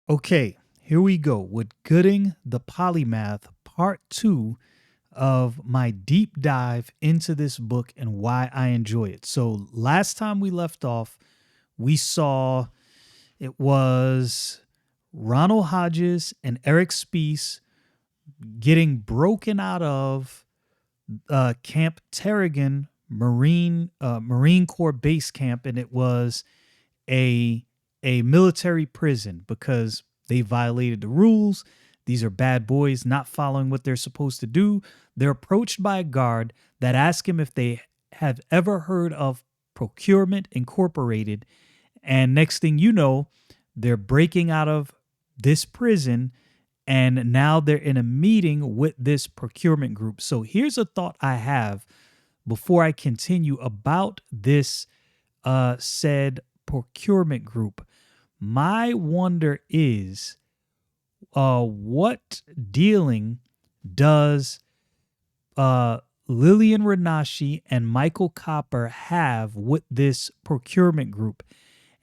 Okay, here we go with Goodyng the Polymath, part two of my deep dive into this book and why I enjoy it. So, last time we left off, we saw it was Ronald Hodges and Eric Spies getting broken out of Camp Terrigan Marine Corps base camp, and it was a a military prison because they violated the rules. These are bad boys not following what they're supposed to do. They're approached by a guard that asks him if they have ever heard of Procurement Incorporated. And next thing you know, they're breaking out of this prison and now they're in a meeting with this procurement group. So here's a thought I have before I continue about this said procurement group. My wonder is what dealing does Lillian Renashi and Michael Copper have with this procurement group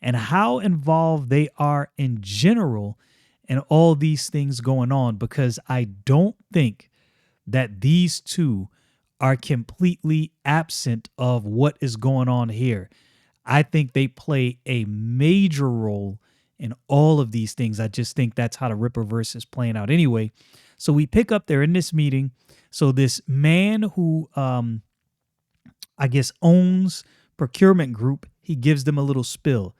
and how involved they are in general in all these things going on, because I don't think that these two are completely absent of what is going on here. I think they play a major role in all of these things. I just think that's how the Rippaverse is playing out anyway. So we pick up there in this meeting. So this man who I guess owns procurement group, he gives them a little spill.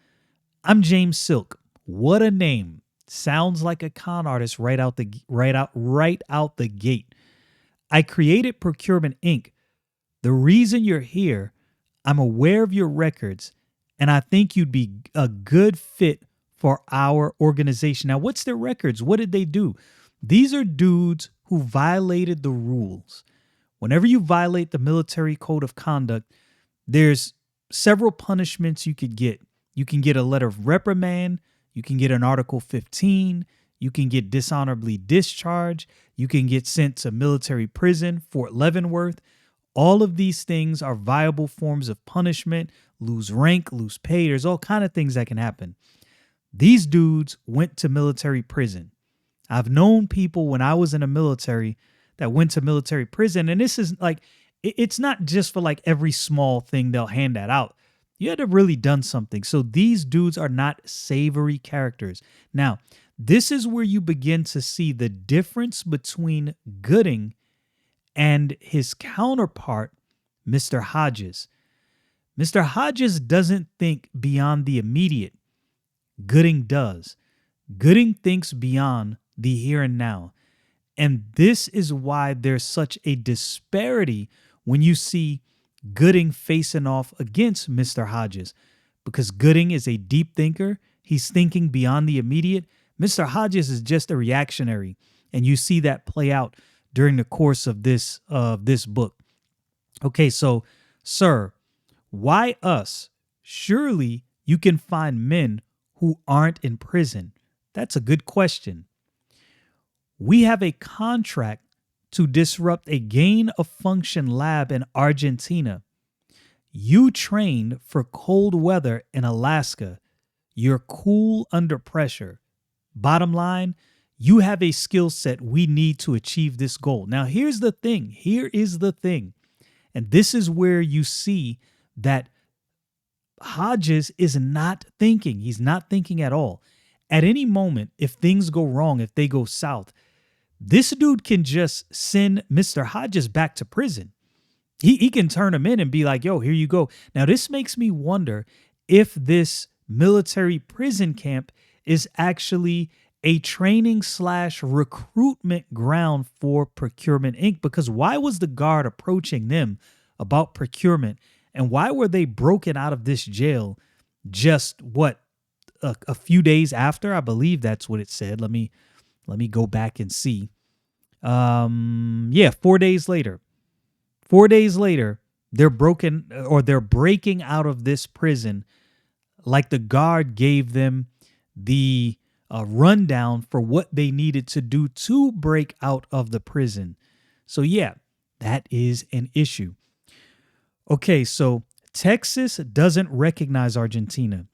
I'm James Silk. What a name. Sounds like a con artist right out the gate. I created Procurement Inc. The reason you're here, I'm aware of your records, and I think you'd be a good fit for our organization. Now, what's their records? What did they do? These are dudes who violated the rules. Whenever you violate the military code of conduct, there's several punishments you could get. You can get a letter of reprimand. You can get an Article 15. You can get dishonorably discharged. You can get sent to military prison, Fort Leavenworth. All of these things are viable forms of punishment. Lose rank, lose pay. There's all kind of things that can happen. These dudes went to military prison. I've known people when I was in the military that went to military prison. And this is like, it's not just for like every small thing they'll hand that out. You had to really done something. So these dudes are not savory characters. Now, this is where you begin to see the difference between Goodyng and his counterpart, Mr. Hodges. Mr. Hodges doesn't think beyond the immediate. Goodyng does. Goodyng thinks beyond the here and now. And this is why there's such a disparity when you see Goodyng facing off against Mr. Hodges, because Goodyng is a deep thinker. He's thinking beyond the immediate. Mr. Hodges is just a reactionary, and you see that play out during the course of this book. Okay, so, sir, why us? Surely you can find men who aren't in prison. That's a good question. We have a contract to disrupt a gain of function lab in Argentina. You trained for cold weather in Alaska. You're cool under pressure. Bottom line, you have a skill set we need to achieve this goal. Now, here's the thing. Here is the thing. And this is where you see that Hodges is not thinking. He's not thinking at all. At any moment, if things go wrong, if they go south, this dude can just send Mr. Hodges back to prison. He can turn him in and be like, yo, here you go. Now, this makes me wonder if this military prison camp is actually a training / recruitment ground for Procurement Inc. Because why was the guard approaching them about procurement? And why were they broken out of this jail just a few days after? I believe that's what it said. Let me go back and see. 4 days later. 4 days later, they're breaking out of this prison, like the guard gave them the rundown for what they needed to do to break out of the prison. So yeah, that is an issue. Okay, so Texas doesn't recognize Argentina.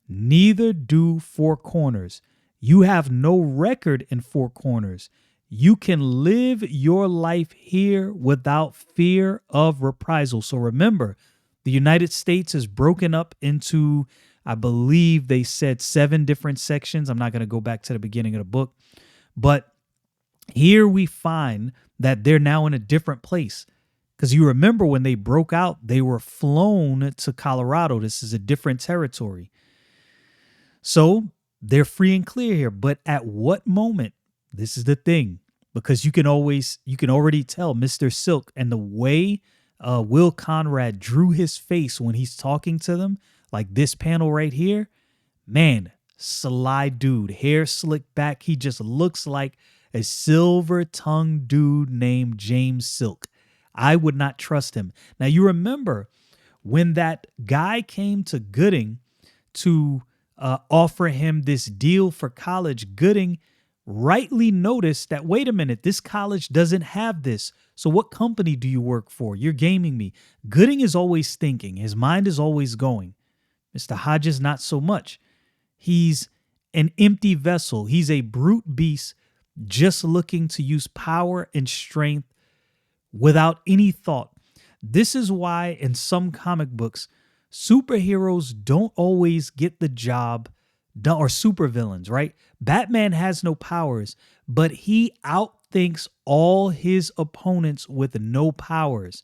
Neither do Four Corners. You have no record in four corners. You can live your life here without fear of reprisal. So remember, the United States is broken up into, I believe they said 7 different sections. I'm not going to go back to the beginning of the book, but here we find that they're now in a different place. Because you remember when they broke out, they were flown to Colorado. This is a different territory. So they're free and clear here. But at what moment? This is the thing. Because you can already tell Mr. Silk and the way Will Conrad drew his face when he's talking to them, like this panel right here, man, sly dude, hair slicked back. He just looks like a silver-tongued dude named James Silk. I would not trust him. Now, you remember when that guy came to Goodyng to offer him this deal for college, Goodyng rightly noticed that, wait a minute, this college doesn't have this. So what company do you work for? You're gaming me. Goodyng is always thinking. His mind is always going. Mr. Hodges, not so much. He's an empty vessel. He's a brute beast just looking to use power and strength without any thought. This is why in some comic books, superheroes don't always get the job done, or supervillains, right? Batman has no powers, but he outthinks all his opponents with no powers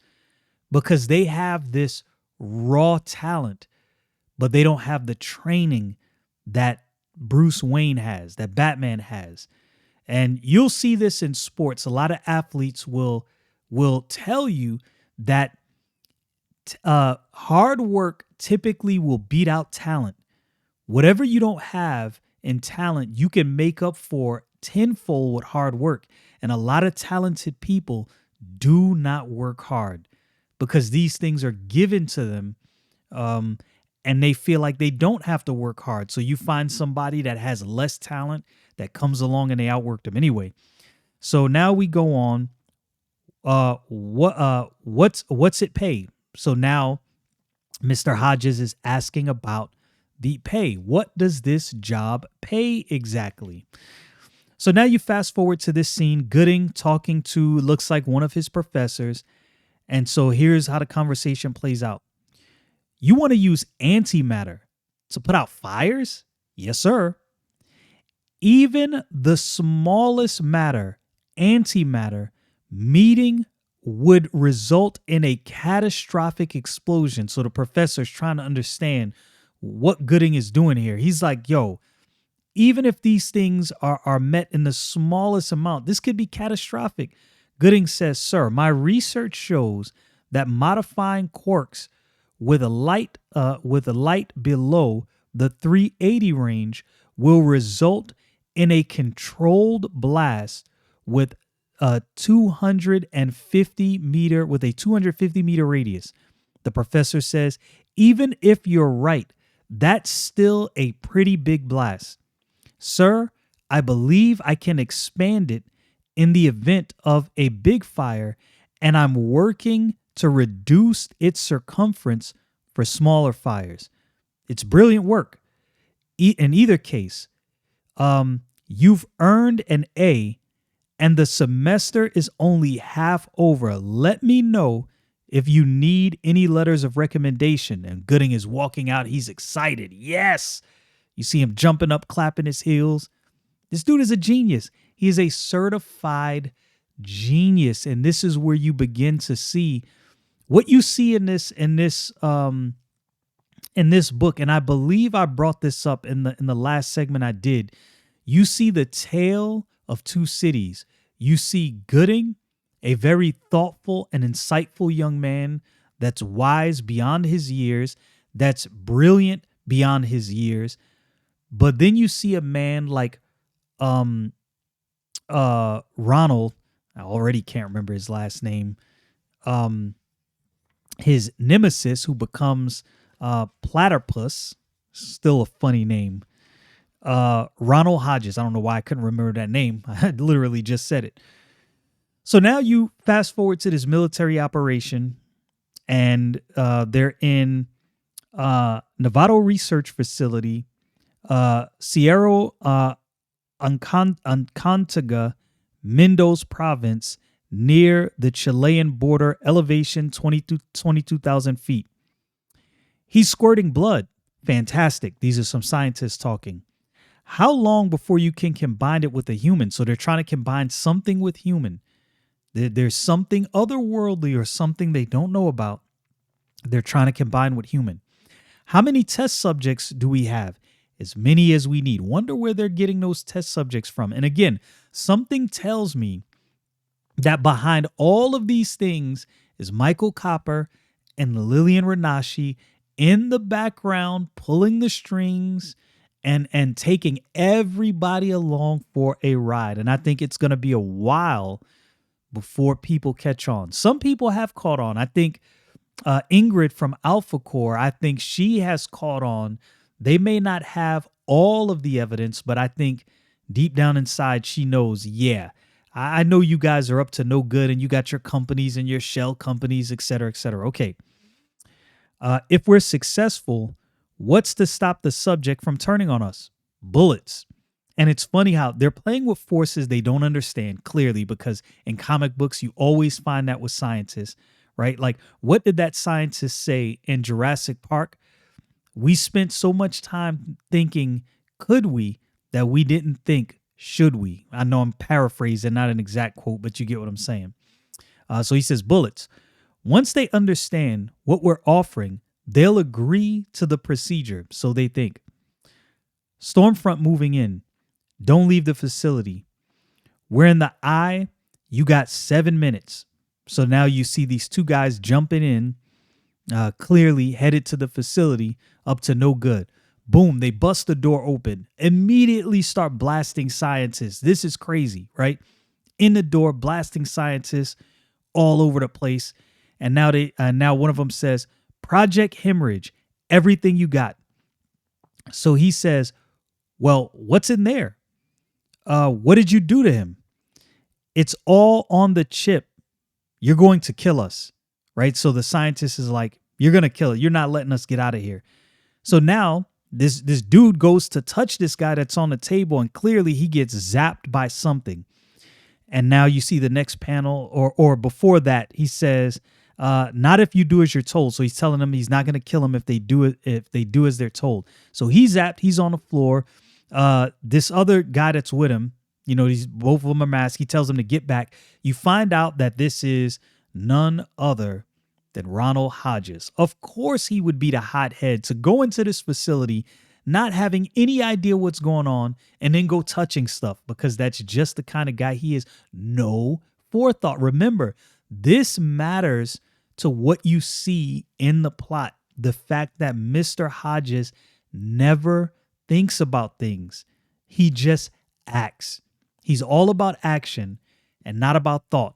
because they have this raw talent, but they don't have the training that Bruce Wayne has, that Batman has. And you'll see this in sports. A lot of athletes will tell you that hard work typically will beat out talent. Whatever you don't have in talent, you can make up for tenfold with hard work. And a lot of talented people do not work hard because these things are given to them, and they feel like they don't have to work hard. So you find somebody that has less talent that comes along and they outwork them anyway. So now we go on. What's it pay? So now Mr. Hodges is asking about the pay. What does this job pay exactly? So now you fast forward to this scene, Goodyng talking to, looks like one of his professors. And so here's how the conversation plays out. You want to use antimatter to put out fires? Yes, sir. Even the smallest matter, antimatter, meeting would result in a catastrophic explosion. So the professor's trying to understand what Goodyng is doing here. He's like, yo, even if these things are met in the smallest amount, this could be catastrophic. Goodyng says, sir, my research shows that modifying quarks with a light below the 380 range will result in a controlled blast with a 250 meter radius. The professor says, even if you're right, that's still a pretty big blast. Sir, I believe I can expand it in the event of a big fire, and I'm working to reduce its circumference for smaller fires. It's brilliant work. In either case, you've earned an A, and the semester is only half over. Let me know if you need any letters of recommendation. And Goodyng is walking out. He's excited. Yes. You see him jumping up, clapping his heels. This dude is a genius. He is a certified genius. And this is where you begin to see what you see in this book. And I believe I brought this up in the last segment I did. You see the tale of two cities. You see Goodyng, a very thoughtful and insightful young man that's wise beyond his years, that's brilliant beyond his years. But then you see a man like Ronald, I already can't remember his last name, his nemesis, who becomes Platypus, still a funny name, Ronald Hodges. I don't know why I couldn't remember that name. I had literally just said it. So now you fast forward to this military operation, and they're in Novato Research Facility. Sierra Ancantaga, Mendoza province, near the Chilean border, elevation 22,000 feet. He's squirting blood. Fantastic. These are some scientists talking. How long before you can combine it with a human? So they're trying to combine something with human. There's something otherworldly or something they don't know about. They're trying to combine with human. How many test subjects do we have? As many as we need. Wonder where they're getting those test subjects from. And again, something tells me that behind all of these things is Michael Copper and Lillian Renashi in the background, pulling the strings and taking everybody along for a ride. And I think it's going to be a while before people catch on. Some people have caught on. I think Ingrid from Alpha Core, I think she has caught on. They may not have all of the evidence, but I think deep down inside, she knows, yeah, I know you guys are up to no good and you got your companies and your shell companies, et cetera, et cetera. Okay. If we're successful, what's to stop the subject from turning on us? Bullets. And it's funny how they're playing with forces they don't understand clearly, because in comic books, you always find that with scientists, right? Like, what did that scientist say in Jurassic Park? We spent so much time thinking, could we, that we didn't think, should we? I know I'm paraphrasing, not an exact quote, but you get what I'm saying. So he says, bullets. Once they understand what we're offering, they'll agree to the procedure. So they think. Stormfront moving in. Don't leave the facility. We're in the eye. You got 7 minutes. So now you see these two guys jumping in, clearly headed to the facility, up to no good. Boom, they bust the door open. Immediately start blasting scientists. This is crazy, right? In the door, blasting scientists all over the place. And now one of them says, Project Hemorrhage, everything you got. So he says, well, what's in there? What did you do to him? It's all on the chip. You're going to kill us, right? So the scientist is like, you're going to kill it. You're not letting us get out of here. So now this dude goes to touch this guy that's on the table, and clearly he gets zapped by something. And now you see the next panel, or before that, he says, not if you do as you're told. So he's telling them he's not going to kill him if they do as they're told. So he's zapped. He's on the floor. This other guy that's with him, both of them are masked. He tells them to get back. You find out that this is none other than Ronald Hodges. Of course, he would be the hothead to go into this facility, not having any idea what's going on, and then go touching stuff, because that's just the kind of guy he is. No forethought. Remember, this matters to what you see in the plot. The fact that Mr. Hodges never thinks about things. He just acts. He's all about action and not about thought.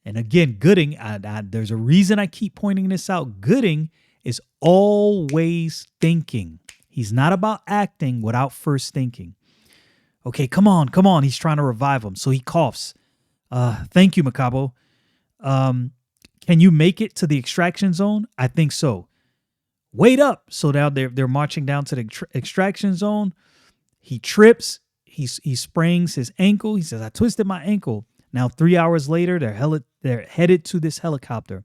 And again, Goodyng, there's a reason I keep pointing this out. Goodyng is always thinking. He's not about acting without first thinking. Okay, come on. He's trying to revive him. So he coughs. Thank you, Macabo. Can you make it to the extraction zone? I think so. Wait up. So now they're marching down to the extraction zone. He trips. He sprains his ankle. He says, I twisted my ankle. Now, 3 hours later, they're headed to this helicopter.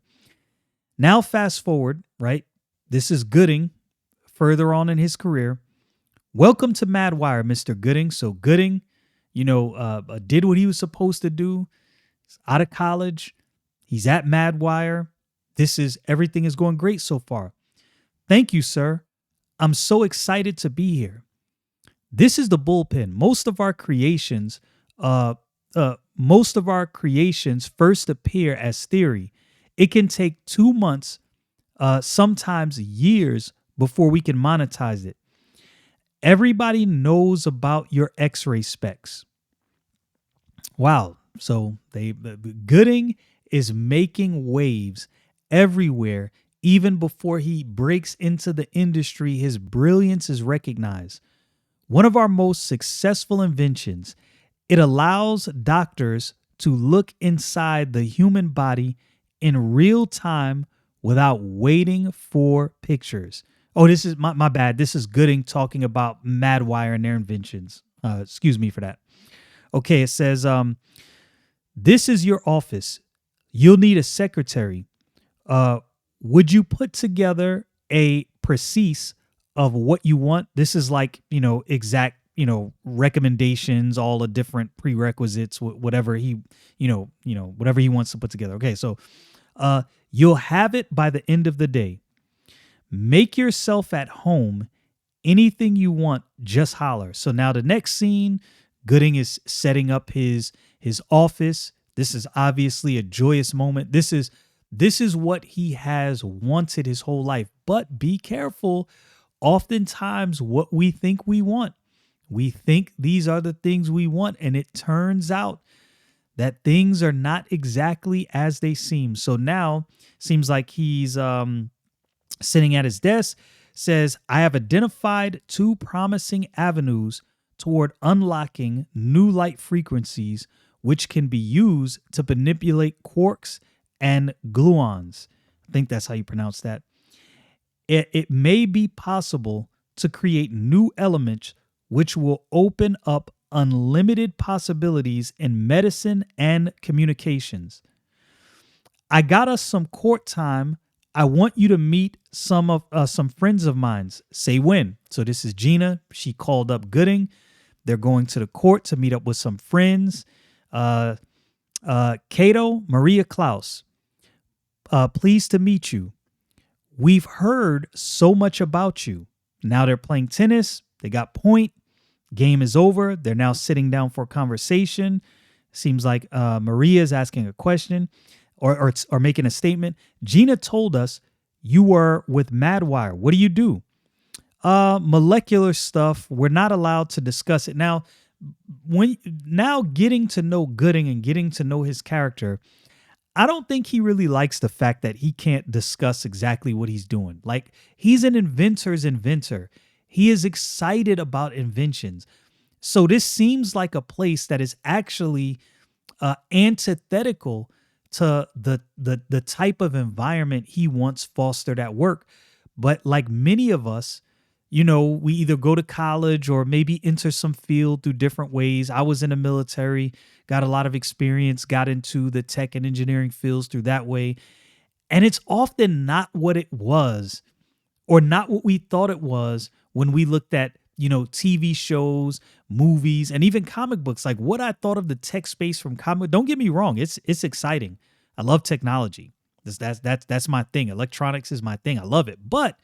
Now, fast forward, right? This is Goodyng further on in his career. Welcome to Madwire, Mr. Goodyng. So Goodyng, did what he was supposed to do. He's out of college. He's at Madwire. Everything is going great so far. Thank you, sir. I'm so excited to be here. This is the bullpen. Most of our creations first appear as theory. It can take 2 months, sometimes years, before we can monetize it. Everybody knows about your X-ray specs. Wow. So Goodyng is making waves everywhere. Even before he breaks into the industry, his brilliance is recognized. One of our most successful inventions. It allows doctors to look inside the human body in real time without waiting for pictures. Oh, this is my bad. This is Goodyng talking about Madwire and their inventions. Excuse me for that. Okay, it says, this is your office. You'll need a secretary. Uh, would you put together a precise of what you want? This is like, exact, recommendations, all the different prerequisites, whatever he, whatever he wants to put together. Okay, so you'll have it by the end of the day. Make yourself at home. Anything you want, just holler. So now the next scene, Goodyng is setting up his office. This is obviously a joyous moment. This is what he has wanted his whole life. But be careful. Oftentimes, what we think we want, we think these are the things we want, and it turns out that things are not exactly as they seem. So now, seems like he's sitting at his desk, says, I have identified 2 promising avenues toward unlocking new light frequencies, which can be used to manipulate quarks and gluons. I think that's how you pronounce that. It may be possible to create new elements which will open up unlimited possibilities in medicine and communications. I got us some court time. I want you to meet some friends of mine. Say when. So this is Gina. She called up Goodyng. They're going to the court to meet up with some friends. Cato, Maria Klaus. Pleased to meet you. We've heard so much about you. Now they're playing tennis. They got point. Game is over. They're now sitting down for a conversation. Seems like Maria is asking a question or making a statement. Gina told us you were with Madwire. What do you do? Molecular stuff. We're not allowed to discuss it. Now, getting to know Goodyng and getting to know his character, I don't think he really likes the fact that he can't discuss exactly what he's doing. Like, he's an inventor's inventor. He is excited about inventions. So this seems like a place that is actually antithetical to the type of environment he wants fostered at work. But like many of us, we either go to college or maybe enter some field through different ways. I was in the military, got a lot of experience, got into the tech and engineering fields through that way. And it's often not what it was or not what we thought it was when we looked at, TV shows, movies, and even comic books. Like what I thought of the tech space from comic. Don't get me wrong, it's exciting. I love technology. That's my thing. Electronics is my thing. I love it. But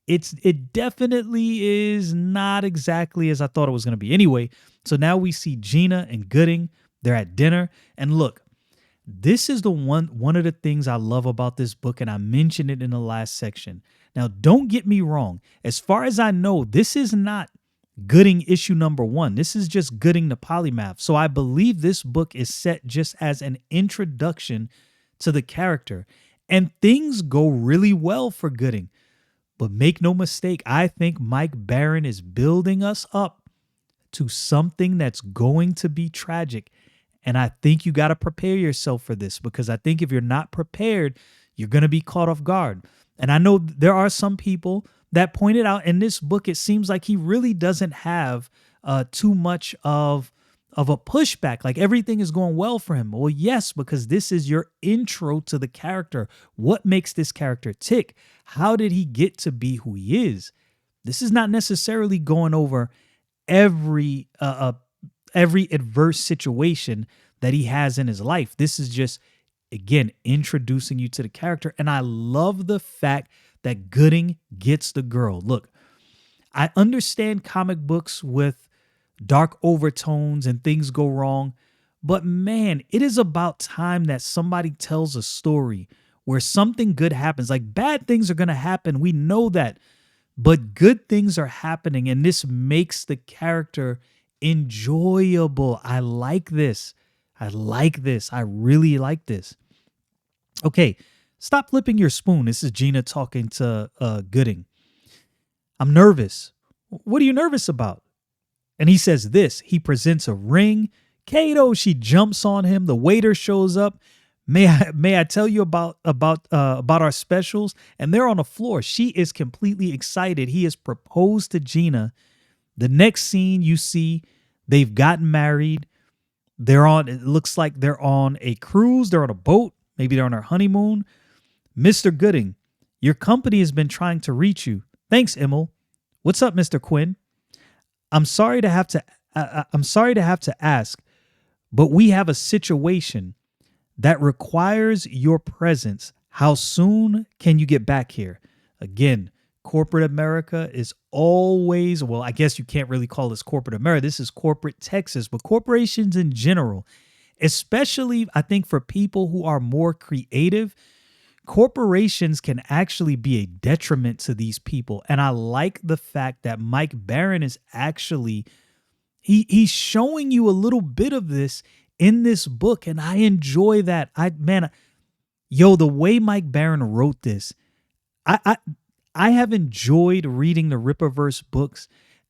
it definitely is not exactly as I thought it was going to be. Anyway, so now we see Gina and Goodyng. They're at dinner. And look, this is one of the things I love about this book, and I mentioned it in the last section. Now, don't get me wrong. As far as I know, this is not Goodyng issue number 1. This is just Goodyng the Polymath. So I believe this book is set just as an introduction to the character. And things go really well for Goodyng. But make no mistake, I think Mike Baron is building us up to something that's going to be tragic. And I think you got to prepare yourself for this, because I think if you're not prepared, you're going to be caught off guard. And I know there are some people that pointed out in this book, it seems like he really doesn't have too much of a pushback. Like everything is going well for him. Well, yes, because this is your intro to the character. What makes this character tick? How did he get to be who he is? This is not necessarily going over every adverse situation that he has in his life. This is just, again, introducing you to the character. And I love the fact that Goodyng gets the girl. Look, I understand comic books with dark overtones and things go wrong, but man, it is about time that somebody tells a story where something good happens. Like bad things are going to happen. We know that, but good things are happening. And this makes the character enjoyable. I like this. I really like this. Okay, stop flipping your spoon. This is Gina talking to Goodyng. I'm nervous. What are you nervous about? And he says this. He presents a ring. Cato, she jumps on him. The waiter shows up. May I tell you about our specials? And they're on the floor. She is completely excited. He has proposed to Gina. The next scene you see They've gotten married. It looks like they're on a cruise. They're on a boat. Maybe they're on their honeymoon. Mr. Gooding, your company has been trying to reach you. Thanks, Emil. What's up, Mr. Quinn? I'm sorry to have to I'm sorry to have to ask, but we have a situation that requires your presence. How soon can you get back here? Again, corporate America is always, well, I guess you can't really call this corporate America. This is corporate Texas, but corporations in general, especially I think for people who are more creative, corporations can actually be a detriment to these people. And I like the fact that Mike Barron is actually he's showing you a little bit of this in this book, and I enjoy that. The way Mike Barron wrote this, I have enjoyed reading the Rippaverse books,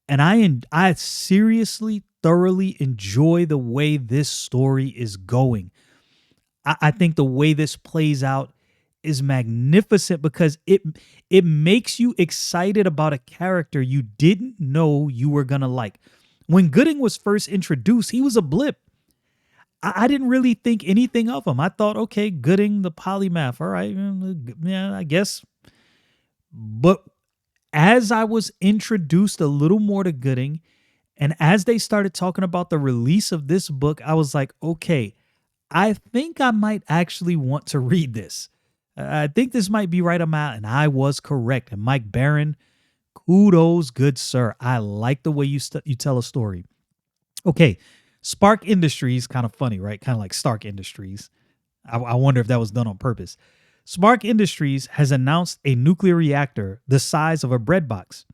and I seriously, thoroughly enjoy the way this story is going. I think the way this plays out is magnificent because it makes you excited about a character you didn't know you were gonna like. When Gooding was first introduced, he was a blip. I didn't really think anything of him. I thought, okay, Goodyng the Polymath. All right, yeah, I guess. But as I was introduced a little more to Gooding, and as they started talking about the release of this book, I was like, okay, I think I might actually want to read this. I think this might be right amount, and I was correct. And Mike Barron, kudos, good sir. I like the way you tell a story. Okay, Spark Industries, kind of funny, right? Kind of like Stark Industries. I wonder if that was done on purpose. Spark Industries has announced a nuclear reactor the size of a bread box.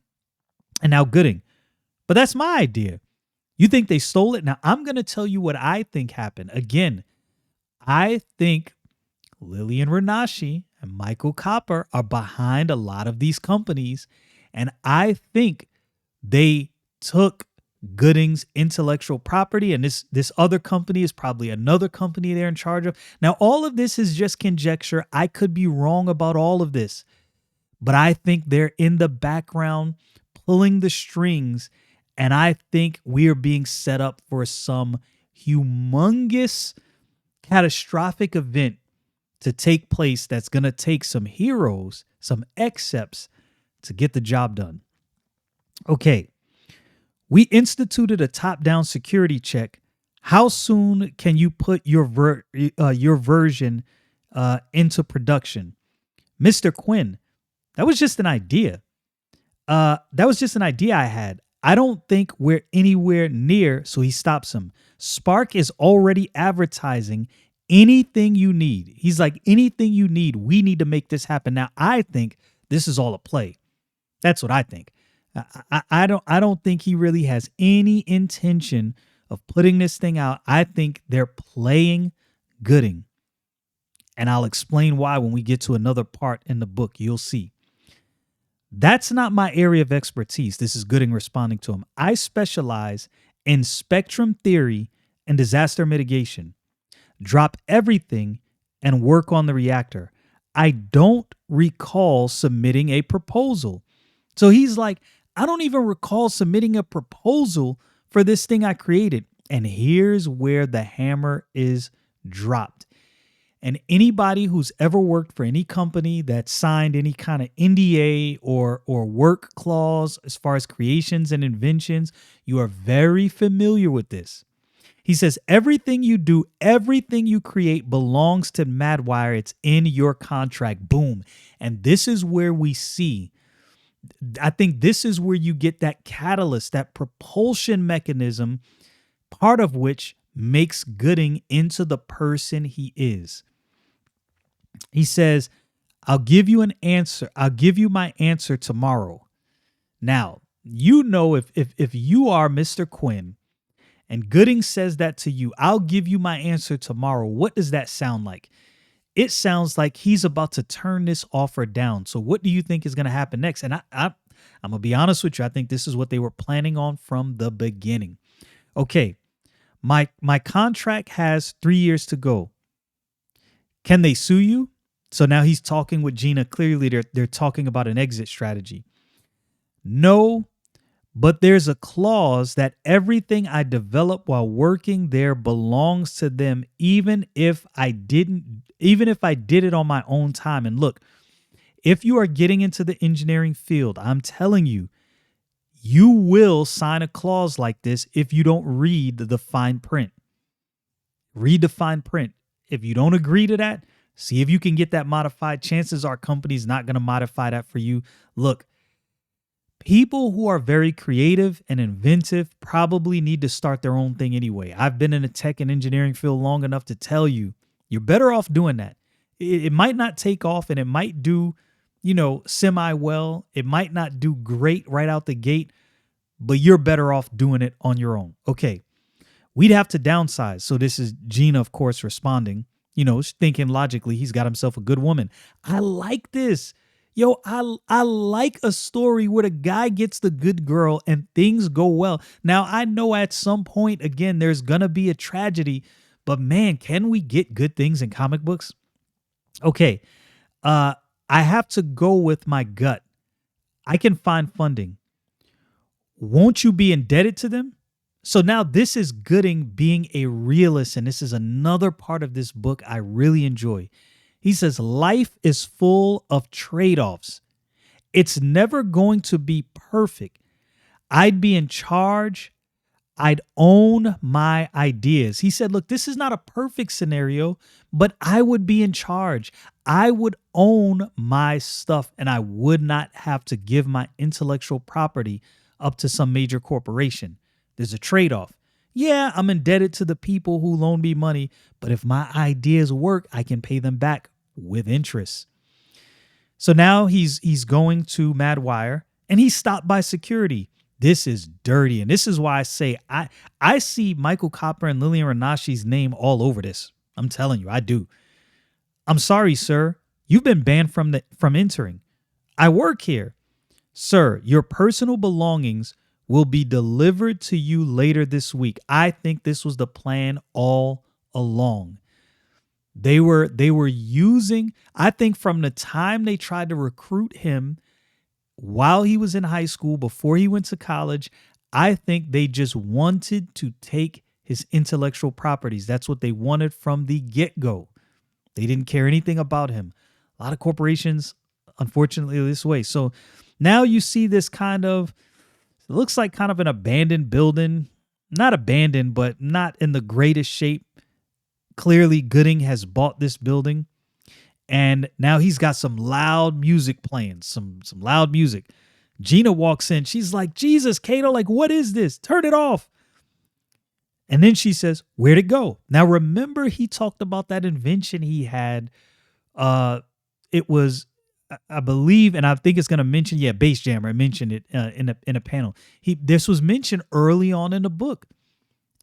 And now Gooding. But that's my idea. You think they stole it? Now I'm going to tell you what I think happened. Again, I think Lillian Rashi and Michael Copper are behind a lot of these companies. And I think they took Gooding's intellectual property, and this other company is probably another company they're in charge of. Now, all of this is just conjecture. I could be wrong about all of this, but I think they're in the background pulling the strings, and I think we're being set up for some humongous, catastrophic event to take place that's going to take some heroes, some excepts to get the job done. Okay. We instituted a top-down security check. How soon can you put your version into production? Mr. Quinn, that was just an idea. That was just an idea I had. I don't think we're anywhere near, so he stops him. Spark is already advertising anything you need. He's like, anything you need, we need to make this happen. Now, I think this is all a play. That's what I think. I don't think he really has any intention of putting this thing out. I think they're playing Gooding. And I'll explain why when we get to another part in the book. You'll see. That's not my area of expertise. This is Gooding responding to him. I specialize in spectrum theory and disaster mitigation. Drop everything and work on the reactor. I don't recall submitting a proposal. So he's like, I don't even recall submitting a proposal for this thing I created. And here's where the hammer is dropped. And anybody who's ever worked for any company that signed any kind of NDA or work clause as far as creations and inventions, you are very familiar with this. He says, everything you do, everything you create belongs to Madwire. It's in your contract. Boom. And this is where we see, I think this is where you get that catalyst, that propulsion mechanism, part of which makes Gooding into the person he is. He says, I'll give you an answer. I'll give you my answer tomorrow. Now, you know, if you are Mr. Quinn and Gooding says that to you, I'll give you my answer tomorrow. What does that sound like? It sounds like he's about to turn this offer down. So what do you think is going to happen next? And I'm going to be honest with you. I think this is what they were planning on from the beginning. Okay, my contract has 3 years to go. Can they sue you? So now he's talking with Gina. Clearly, they're talking about an exit strategy. No, But there's a clause that everything I develop while working there belongs to them, even if I did it on my own time. And look, if you are getting into the engineering field, I'm telling you, you will sign a clause like this if you don't read the fine print. Read the fine print. If you don't agree to that, see if you can get that modified. Chances are company's not going to modify that for you. Look, people who are very creative and inventive probably need to start their own thing anyway. I've been in the tech and engineering field long enough to tell you, you're better off doing that. It might not take off and it might do, semi well. It might not do great right out the gate, but you're better off doing it on your own. Okay. We'd have to downsize. So this is Gina, of course, responding, thinking logically, he's got himself a good woman. I like this. Yo, I like a story where the guy gets the good girl and things go well. Now, I know at some point, again, there's going to be a tragedy, but man, can we get good things in comic books? Okay, I have to go with my gut. I can find funding. Won't you be indebted to them? So now this is Goodyng being a realist, and this is another part of this book I really enjoy. He says, life is full of trade-offs. It's never going to be perfect. I'd be in charge. I'd own my ideas. He said, look, this is not a perfect scenario, but I would be in charge. I would own my stuff, and I would not have to give my intellectual property up to some major corporation. There's a trade-off. Yeah, I'm indebted to the people who loan me money, but if my ideas work, I can pay them back with interest. So now he's going to Madwire, and he's stopped by security. This is dirty, and this is why I say I see Michael Copper and Lillian Renashi's name all over this. I'm telling you, I do. I'm sorry, sir. You've been banned from entering. I work here. Sir, your personal belongings will be delivered to you later this week. I think this was the plan all along. They were using, I think from the time they tried to recruit him while he was in high school, before he went to college, I think they just wanted to take his intellectual properties. That's what they wanted from the get-go. They didn't care anything about him. A lot of corporations, unfortunately, this way. So now you see this kind of, it looks like kind of an abandoned building. Not abandoned, but not in the greatest shape. Clearly, Goodyng has bought this building. And now he's got some loud music playing, some loud music. Gina walks in. She's like, Jesus, Kato, like, what is this? Turn it off. And then she says, where'd it go? Now, remember, he talked about that invention he had. It was, I believe, and I think it's going to mention, Bass Jammer. I mentioned it in a panel. This was mentioned early on in the book.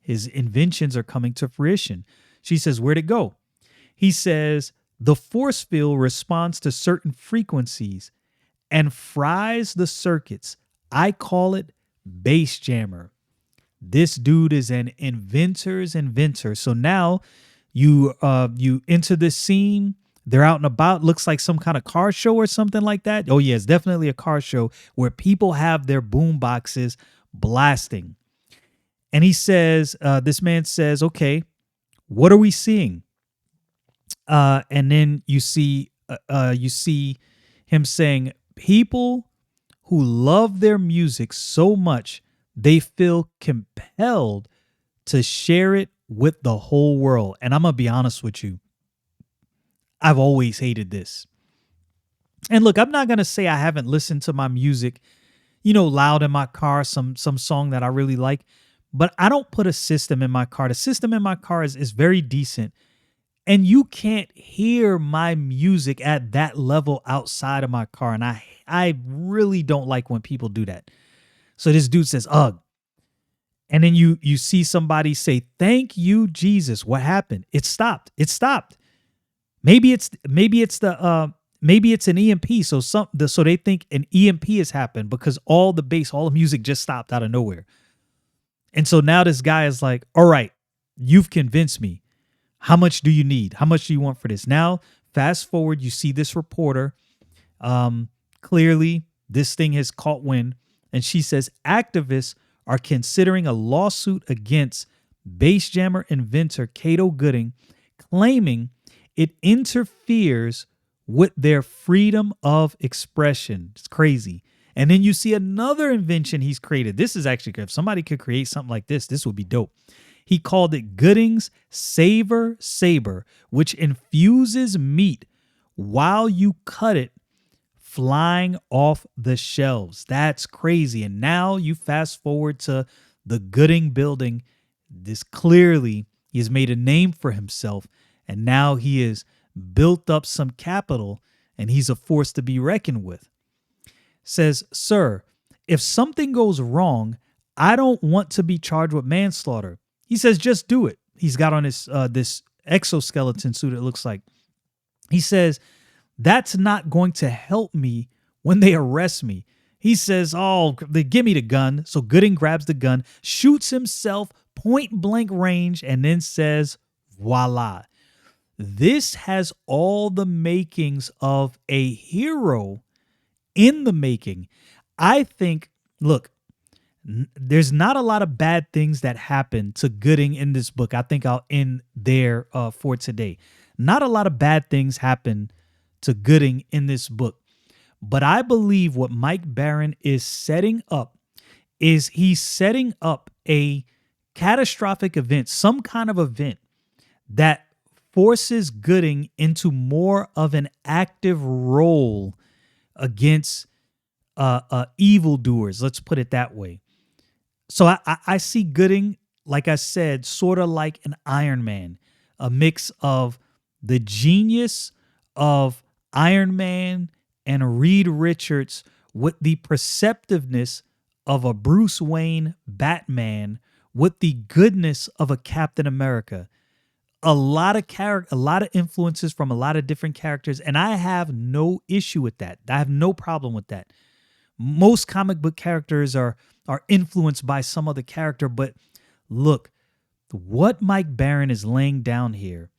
His inventions are coming to fruition. She says, where'd it go? He says, the force field responds to certain frequencies and fries the circuits. I call it Bass Jammer. This dude is an inventor's inventor. So now you enter this scene. They're out and about. Looks like some kind of car show or something like that. Oh, yeah, it's definitely a car show where people have their boom boxes blasting. And he says, this man says, okay, what are we seeing? And then you see him saying, people who love their music so much, they feel compelled to share it with the whole world. And I'm going to be honest with you. I've always hated this. And look, I'm not going to say I haven't listened to my music, loud in my car, some song that I really like, but I don't put a system in my car. The system in my car is very decent. And you can't hear my music at that level outside of my car. And I really don't like when people do that. So this dude says, ugh. And then you see somebody say, thank you, Jesus. What happened? It stopped. Maybe it's an EMP. So they think an EMP has happened because all the music just stopped out of nowhere. And so now this guy is like, all right, you've convinced me. How much do you need? How much do you want for this? Now, fast forward, you see this reporter. Clearly, this thing has caught wind. And she says activists are considering a lawsuit against bass jammer inventor Cato Gooding, claiming it interferes with their freedom of expression. It's crazy. And then you see another invention he's created. This is actually good. If somebody could create something like this would be dope. He called it Gooding's Savor Saber, which infuses meat while you cut it, flying off the shelves. That's crazy. And now you fast forward to the Gooding building. This clearly, he has made a name for himself, and now he has built up some capital, and he's a force to be reckoned with. Says, sir, if something goes wrong, I don't want to be charged with manslaughter. He says, just do it. He's got on his this exoskeleton suit, it looks like. He says, that's not going to help me when they arrest me. He says, oh, they give me the gun. So Gooding grabs the gun, shoots himself point blank range, and then says, voila. This has all the makings of a hero in the making. I think, look, there's not a lot of bad things that happen to Gooding in this book. I think I'll end there for today. Not a lot of bad things happen to Gooding in this book. But I believe what Mike Baron is setting up is he's setting up a catastrophic event, some kind of event that forces Gooding into more of an active role against evildoers. Let's put it that way. So I see Gooding, like I said, sort of like an Iron Man, a mix of the genius of Iron Man and Reed Richards with the perceptiveness of a Bruce Wayne Batman with the goodness of a Captain America. A lot of influences from a lot of different characters, and I have no issue with that. I have no problem with that. Most comic book characters are influenced by some other character, but look, what Mike Baron is laying down here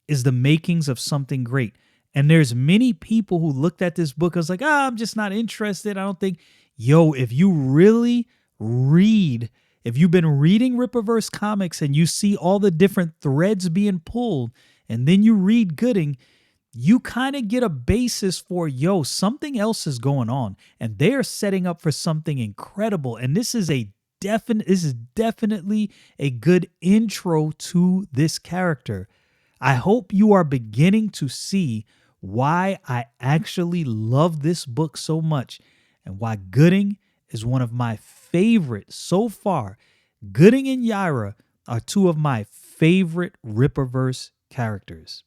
is the makings of something great. And there's many people who looked at this book and was like, I'm just not interested. I don't think, if you really read, if you've been reading Rippaverse comics and you see all the different threads being pulled, and then you read Gooding, you kind of get a basis for, something else is going on. And they are setting up for something incredible. And this is definitely a good intro to this character. I hope you are beginning to see why I actually love this book so much and why Gooding is one of my favorites so far. Gooding and Yaira are two of my favorite Rippaverse characters.